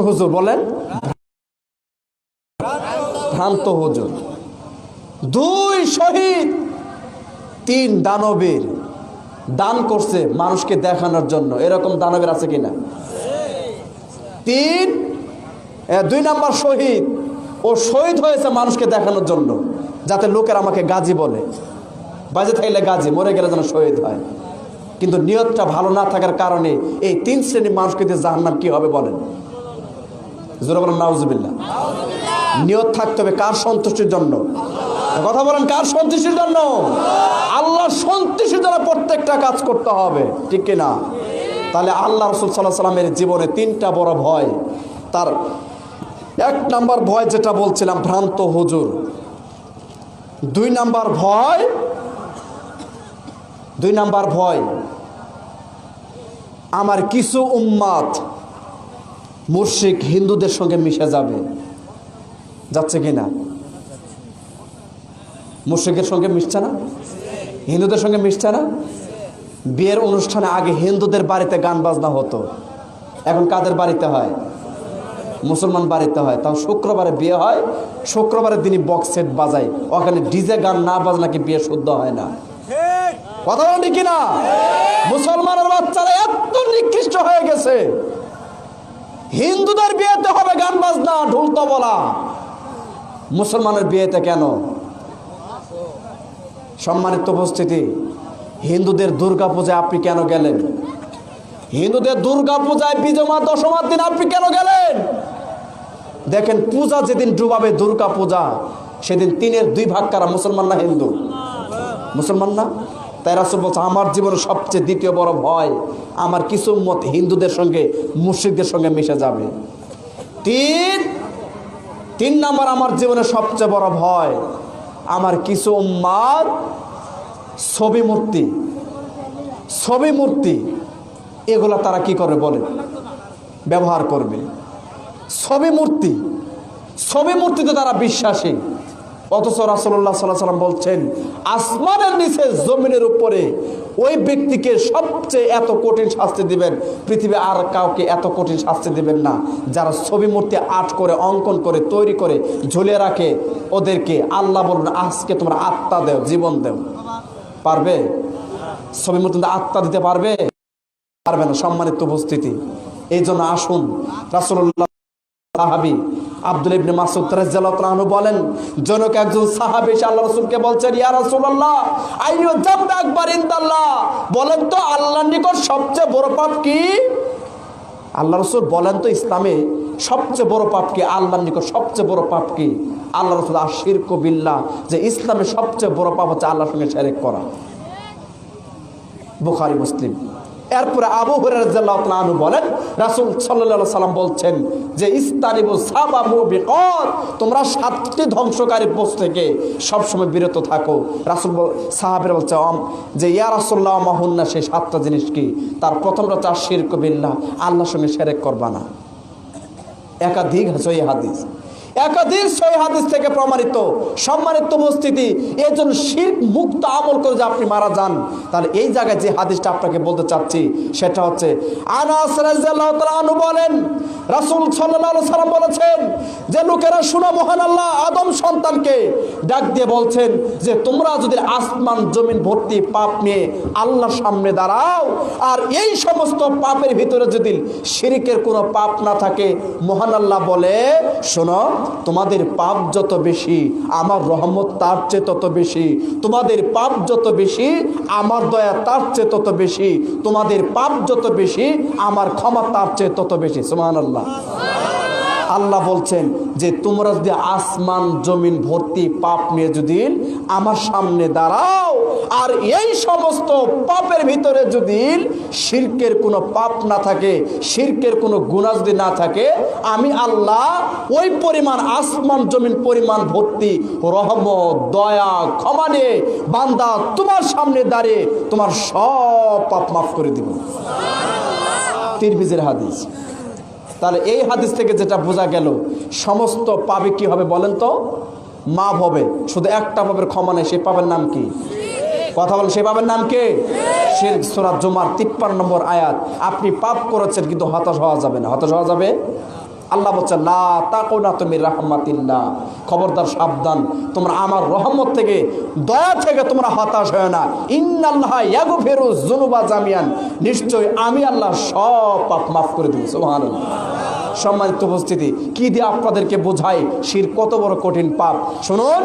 হুজুর বলেন, ভ্রান্ত হুজুর। দুই শহীদ, তিন দানবীর দান করছে মানুষকে দেখানোর জন্য। এরকম দানবীর আছে কিনা? দুই নাম্বার শহীদ, ও শহীদ হয়েছে মানুষকে দেখানোর জন্য, যাতে লোকের আমাকে গাজী বলে। বাজে থাকলে গাজী, মরে গেলে যেন শহীদ হয়। কিন্তু নিয়তটা ভালো না থাকার কারণে এই তিন শ্রেণীর মানুষকে দিয়ে জাহান্নাম কি হবে বলেন? জোরে বলেন নাউজুবিল্লাহ। নিয়ত থাকতে হবে কার সন্তুষ্টির জন্য? কথা বলেন, কার সন্তুষ্টির জন্য? আল্লাহর সন্তুষ্টির জন্য প্রত্যেকটা কাজ করতে হবে, ঠিক কিনা? তাহলে আল্লাহ রাসূল সাল্লাল্লাহু আলাইহি সাল্লামের জীবনে তিনটা বড় ভয়। তার এক নাম্বার ভয় যেটা বলছিলাম, ভ্রান্ত হুজুর। দুই নাম্বার ভয় আমার কিছু উম্মাত মুশরিক হিন্দুদের সঙ্গে মিশে যাবে। যাচ্ছে কিনা? মুশরিকের সঙ্গে মিশছে না, হিন্দুদের সঙ্গে মিশছে না। বিয়ের অনুষ্ঠানে আগে হিন্দুদের বাড়িতে গান বাজনা হতো, এখন কাদের বাড়িতে হয়? মুসলমান বাড়িতে হয়। তাও শুক্রবারে বিয়ে হয়, শুক্রবারের দিনই বক্স সেট বাজায়। ওখানে ডিজে গান না বাজনাকে বিয়ে শুদ্ধ হয় না। কথা বলি কিনা? মুসলমানের বাচ্চারা এত নিকৃষ্ট হয়ে গেছে, হিন্দুদের বিয়েতে হবে গান বাজনা ঢোল তবলা, মুসলমানের বিয়েতে কেন? সম্মানিত উপস্থিতি, হিন্দুদের দুর্গা পূজায় আপনি কেন গেলেন? হিন্দুদের দুর্গা পূজায় বিজমা দশমার দিন আপনি কেন গেলেন? দেখেন, পূজা যেদিন ডুবাবে দুর্গা পূজা, সেদিন তিনের দুই ভাগ কারা? মুসলমান না হিন্দু? মুসলমান না? তাই রাসূল বলছে, আমার জীবনের সবচেয়ে দ্বিতীয় বড় ভয় আমার কিছু উম্মত হিন্দুদের সঙ্গে মুশরিকদের সঙ্গে মিশে যাবে। তিন নাম্বার আমার জীবনের সবচেয়ে বড় ভয় আমার কিছু উম্মার ছবি মূর্তি এগুলা তারা কি করে বলে? ব্যবহার করবে। ছবি মূর্তিতে তারা বিশ্বাসী। অথচ রাসূলুল্লাহ সাল্লাল্লাহু আলাইহি ওয়াসাল্লাম বলছেন, আসমানের নিচে জমিনের উপরে ওই ব্যক্তিকে সবচেয়ে এত কঠিন শাস্তি দিবেন, পৃথিবী আর কাউকে এত কঠিন শাস্তি দিবেন না, যারা ছবি মূর্তি আর্ট করে, অঙ্কন করে, তৈরি করে ঝুলিয়ে রাখে। ওদেরকে আল্লাহ বলবেন, আজকে তোমরা আত্মা দেও, জীবন দেও। পারবে? ছবি মূর্তিতে আত্মা দিতে পারবে? পারবে না। সম্মানিত উপস্থিতি, এই জন্য আসুন, রাসূলুল্লাহ সাহাবী আব্দুল্লাহ ইবনে মাসউদ রাদিয়াল্লাহু তাআলা আনহু বলেন, জনক একজন সাহাবী এসে আল্লাহ রাসূলকে বলছেন, ইয়া রাসূলুল্লাহ, আইয়ু যামবি আকবার ইনদাল্লাহ, বলেন তো আল্লাহর নিকট সবচেয়ে বড় পাপ কি? আল্লাহ রাসূল বলেন তো ইসলামে সবচেয়ে বড় পাপ কি? আল্লাহর নিকট সবচেয়ে বড় পাপ কি? আল্লাহ রাসূল আশিরকু বিল্লাহ, যে ইসলামে সবচেয়ে বড় পাপ হচ্ছে আল্লাহর সঙ্গে শিরক করা। বুখারী মুসলিম। এরপরে আবু হুরায়রা রাদিয়াল্লাহু তাআলা আনহু বলেন, রাসূল সাল্লাল্লাহু আলাইহি সাল্লাম বলছেন যে ইস্তানিবু সাবা মুবিকাত, তোমরা সাতটি ধ্বংসকারী বস্তু থেকে সবসময় বিরত থাকো। রাসূল সাহাবীরা বলছে যে ইয়া রাসূলুল্লাহ, মাহুন্না, সেই সাতটা জিনিস কি? তার প্রথমটা হচ্ছে শিরক বিল্লাহ, আল্লাহর সঙ্গে শিরক করবা না। একাধিক সহিহ হাদিস থেকে প্রমাণিত। সম্মানিত উপস্থিতি, এই জন্য শিরক মুক্ত আমল করে যে আপনি মারা যান, তাহলে এই জায়গায় যে হাদিসটা আপনাকে বলতে চাচ্ছি সেটা হচ্ছে, আনাস রাদিয়াল্লাহু তাআলা আনহু বলেন, রাসূল সাল্লাল্লাহু আলাইহি সাল্লাম বলেছেন যে লোকেরা শুনো, মহান আল্লাহ আদম সন্তানকে ডাক দিয়ে বলছেন যে তোমরা যদি আসমান জমিন ভর্তি পাপ নিয়ে আল্লাহর সামনে দাঁড়াও, আর এই সমস্ত পাপের ভিতরে যদি শিরকের কোনো পাপ না থাকে, মহান আল্লাহ বলে, শোনো, তোমাদের পাপ যত বেশি আমার রহমত তার চেয়ে তত বেশি, তোমাদের পাপ যত বেশি আমার দয়া তার চেয়ে তত বেশি, তোমাদের পাপ যত বেশি আমার ক্ষমা তার চেয়ে তত বেশি। সুবহানাল্লাহ। আল্লাহ বলছেন যে তোমরা যদি আসমান জমিন ভর্তি পাপ নিয়ে যদি আমার সামনে দাঁড়াও, আর এই সমস্ত পাপের ভিতরে যদি শিরকের কোনো পাপ না থাকে, শিরকের কোনো গুনাহ যদি না থাকে, আমি আল্লাহ ওই পরিমাণ আসমান জমিন পরিমাণ ভর্তি রহমত দয়া ক্ষমা নিয়ে বান্দা তোমার সামনে দাঁড়িয়ে তোমার সব পাপ মাফ করে দিব। তিরমিজির হাদিস। তাহলে এই হাদিস থেকে যেটা বোঝা গেল, সমস্ত পাপে কি হবে বলেন তো? মাফ হবে। শুধু একটা পাপের ক্ষমা নেই, সেই পাপের নাম কি? কথা বলেন, সেই পাপের নাম কি? শিরক। সূরা জুমার 53 নম্বর আয়াত। আপনি পাপ করেছেন কিন্তু হতাশ হওয়া যাবে না। হতাশ হওয়া যাবে? আল্লাহ বলছেন লা তাকুনাতু মির রাহমাতিল্লাহ, খবরদার সাবধান, তোমরা আমার রহমত থেকে, দয়া থেকে তোমরা হতাশ হয় না। ইন্নাল্লাহা ইয়াগফিরু যুনুবা জামিয়ান, নিশ্চয় আমি আল্লাহ সব পাপ মাফ করে দেব। সুবহানাল্লাহ। সম্মানিত উপস্থিতি, কি দিয়ে আপনাদেরকে বোঝাই শিরক কত বড় কঠিন পাপ। শুনুন,